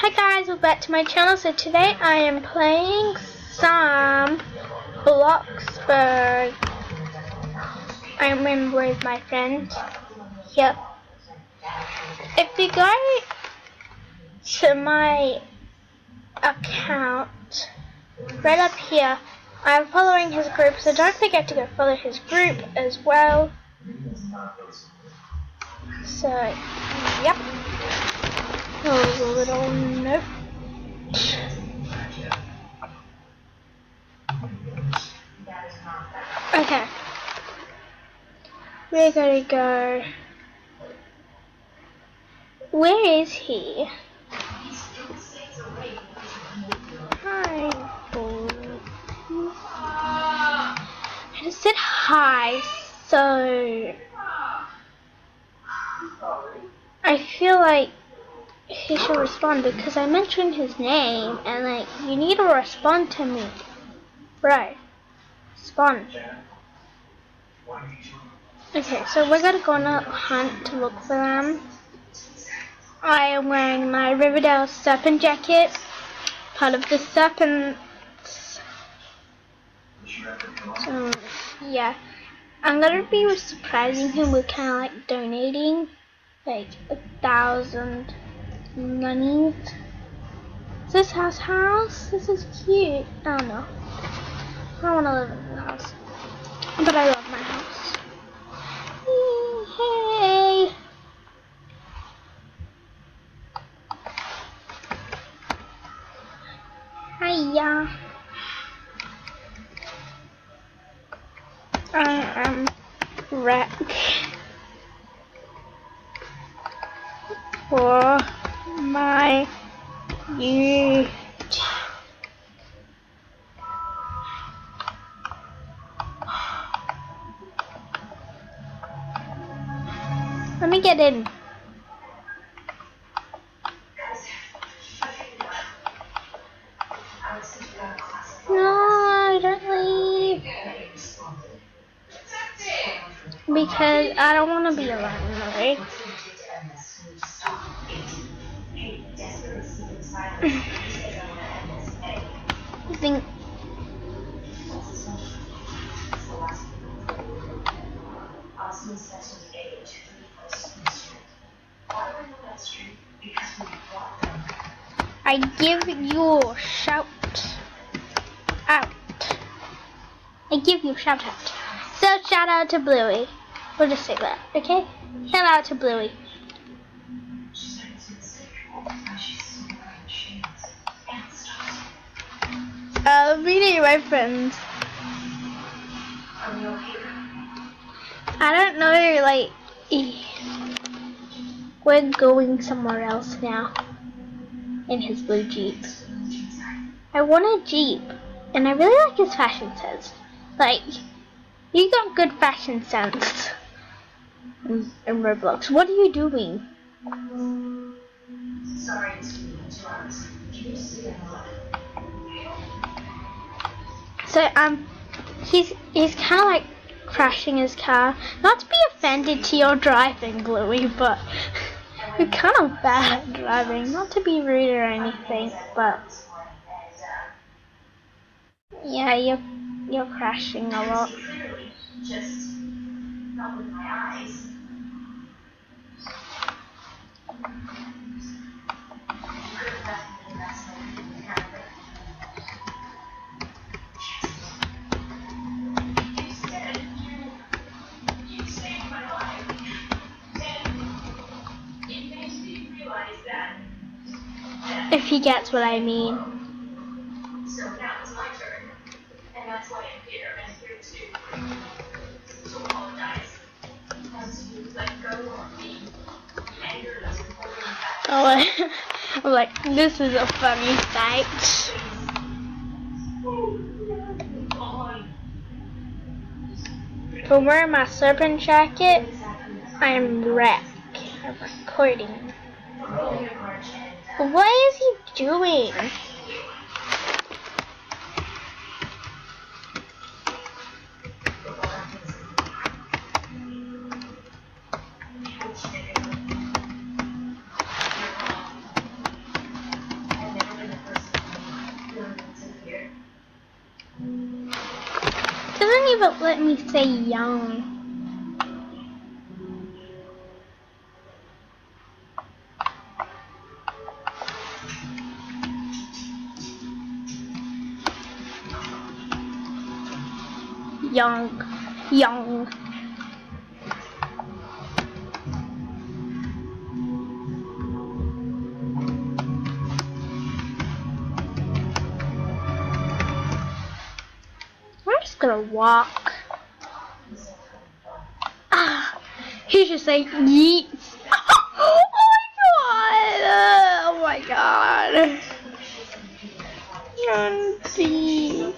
Hi guys, welcome back to my channel. So today I am playing some Bloxburg. I'm in with my friend. Yep. If you go to my account, right up here, I'm following his group, so don't forget to go follow his group as well. So, yep. Oh, a little note. Okay. We're gonna go. Where is he? Hi. I just said hi, so I feel like he should respond because I mentioned his name and like you need to respond to me. Right. Respond. Okay, so we're gonna go on a hunt to look for them. I am wearing my Riverdale serpent jacket, part of the serpents. So yeah, I'm gonna be surprising him with kind of like donating like 1,000 monies. Is this house? This is cute. I don't know. I don't want to live in the house, but I love my house. Hey. Hiya. I am wreck for my YouTube. Let me get in. No, don't leave. Because I don't want to be alone, right? I think I give you a shout out. I give you a shout out. So shout out to Bluey. We'll just say that, okay? Shout out to Bluey. Meeting my friends. I don't know, like, we're going somewhere else now. In his blue Jeep. I want a Jeep, and I really like his fashion sense. Like, you got good fashion sense in Roblox. What are you doing? Sorry So he's kind of like crashing his car. Not to be offended to your driving, Bluey, but you're kind of bad at driving. Not to be rude or anything, but yeah, you're crashing a lot. Just not with my eyes. If he gets what I mean. So now it's my turn, and that's why I'm here. I'm here to apologize. Because you let go of me. Anger doesn't hold me back. Oh, I'm like, this is a funny sight. For wearing my serpent jacket, I'm wrecked. I'm recording. What is he doing? even let me say young. Young. I'm just gonna walk. He's just like yeets. Oh my god. Auntie.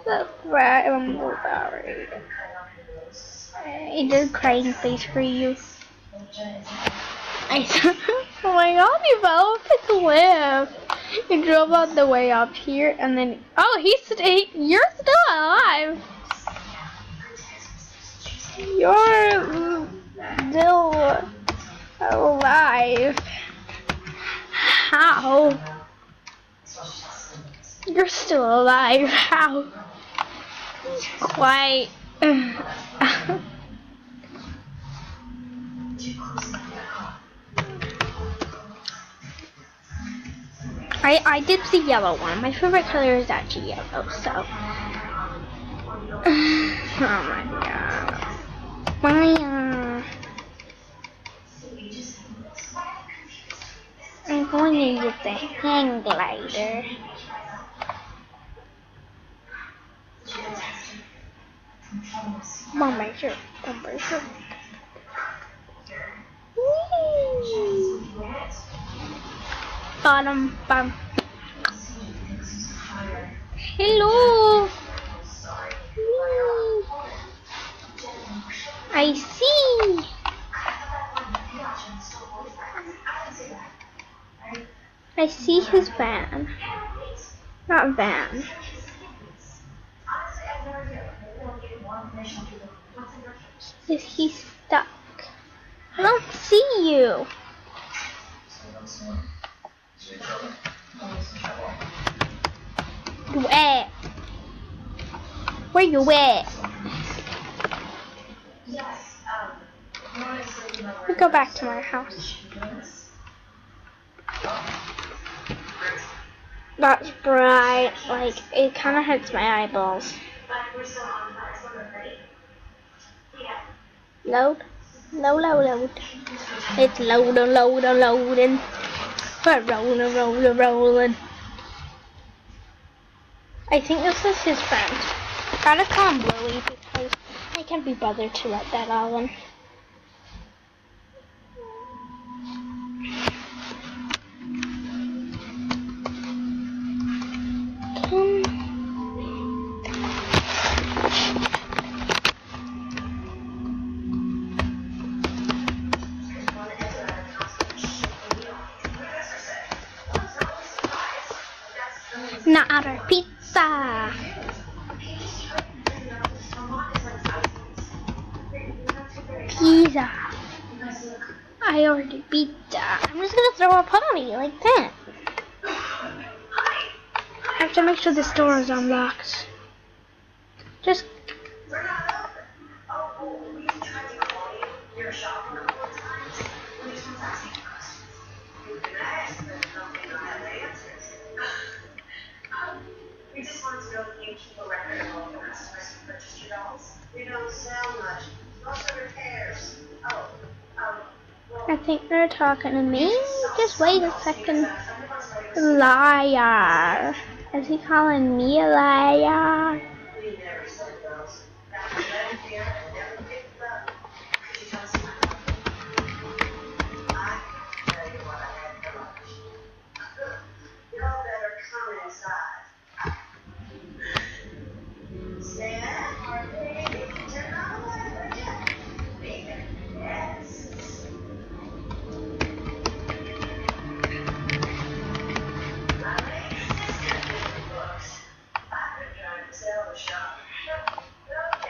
That's right, I'm so sorry. I did crying face for you. Oh my god, you fell off the cliff. You drove all the way up here and then, oh, you're still alive. You're still alive. How? You're still alive. How? Quite. I did the yellow one. My favorite color is actually yellow, so. Oh my god. I'm going to use the hang glider. Bumper shirt. Bottom bump. Hello. I see. I see his van. Not van. Is he stuck? I don't see you. You at? Where you at? Let me go back to my house. That's bright. Like, it kind of hurts my eyeballs. Load. It's loading. We're rolling. I think this is his friend. Gotta call him Bluey because I can't be bothered to let that all in. Not our pizza. Pizza. I ordered pizza. I'm just gonna throw a party like that. I have to make sure this door is unlocked. Just. We just wanted to know if you keep a record of all the customers who purchased your dolls. We don't sell much. Most of repairs. I think they're talking to me. Just wait a second. Liar. Is he calling me a liar? We never sell dolls.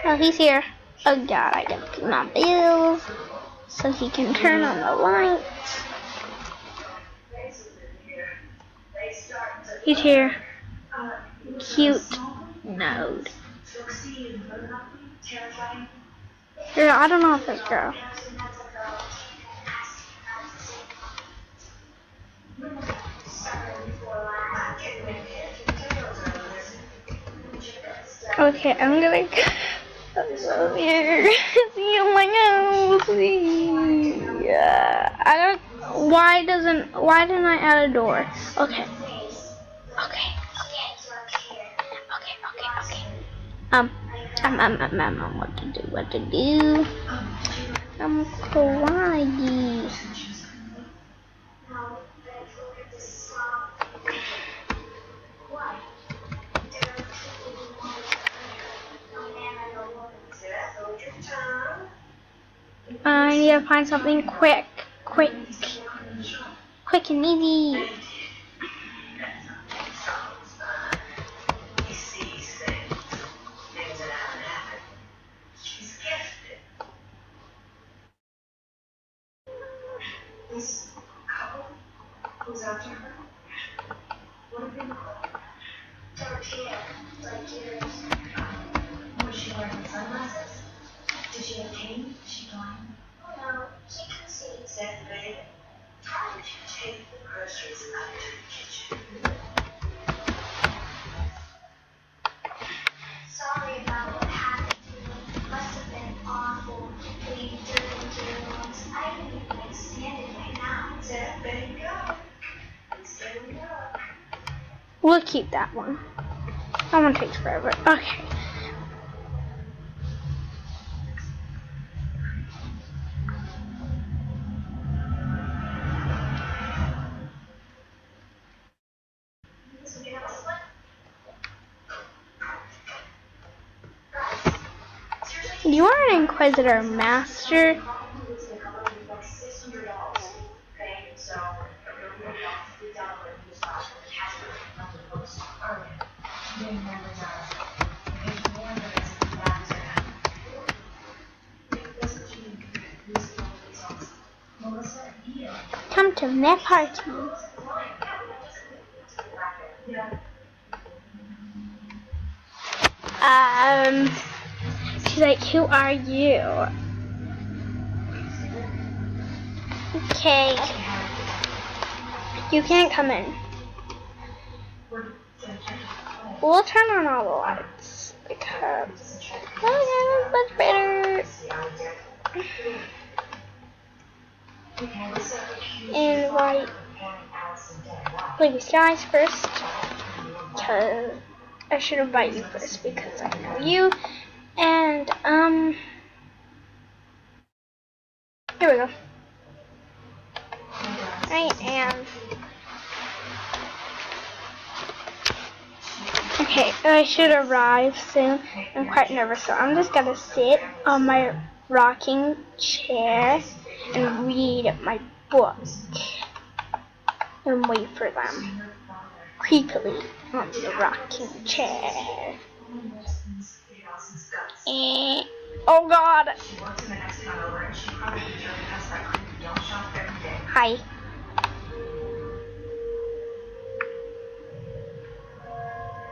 Oh, he's here. Oh god, I gotta pay my bills so he can turn on the lights. He's here. Cute node. Yeah, I don't know if this girl. Okay, I'm gonna go here. See you my house. Yeah. I don't. Why didn't I add a door? Okay. Okay. What to do? I'm kawaii. I need to find something quick and easy. This couple who's after her, what did they look like? Dark hair, like yours. Was she wearing sunglasses? Did she have cane? Is she blind? Oh no, she can see. Second grade? How did you take the groceries up to the kitchen? Sorry about what happened to you. Must have been awful. Being dirty germs. I didn't even stand it right now. Set, ready, go. We'll keep that one. That one takes forever. Okay. You are an Inquisitor Master. Come to my party. She's like, who are you? Okay. You can't come in. We'll turn on all the lights because it's much better. Invite Lady Skies first, because I should invite you first because I know you. And here we go. I am. Okay, I should arrive soon. I'm quite nervous, so I'm just gonna sit on my rocking chair and read my book and wait for them creepily on the rocking chair. And, oh God! Hi.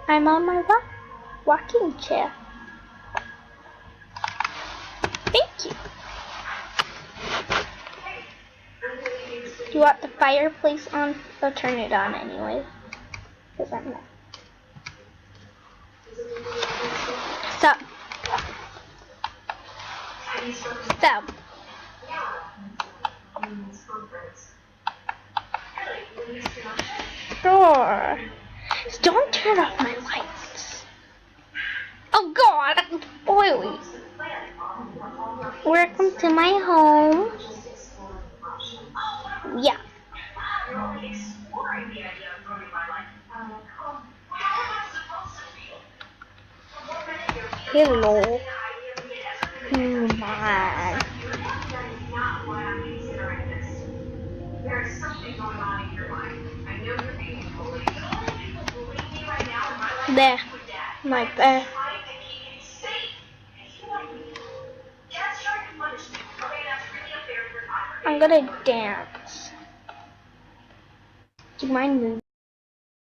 I'm on my rocking chair. Thank you. Do you want the fireplace on? I'll turn it on anyway. Because I'm not. So. Sure. Don't turn off my lights. Oh God, it's oily. Welcome to my home. Yeah. Hello. Human. There's something going on in your life. I know you're being bullied. There. Like that. I'm gonna dance. Do you mind moving?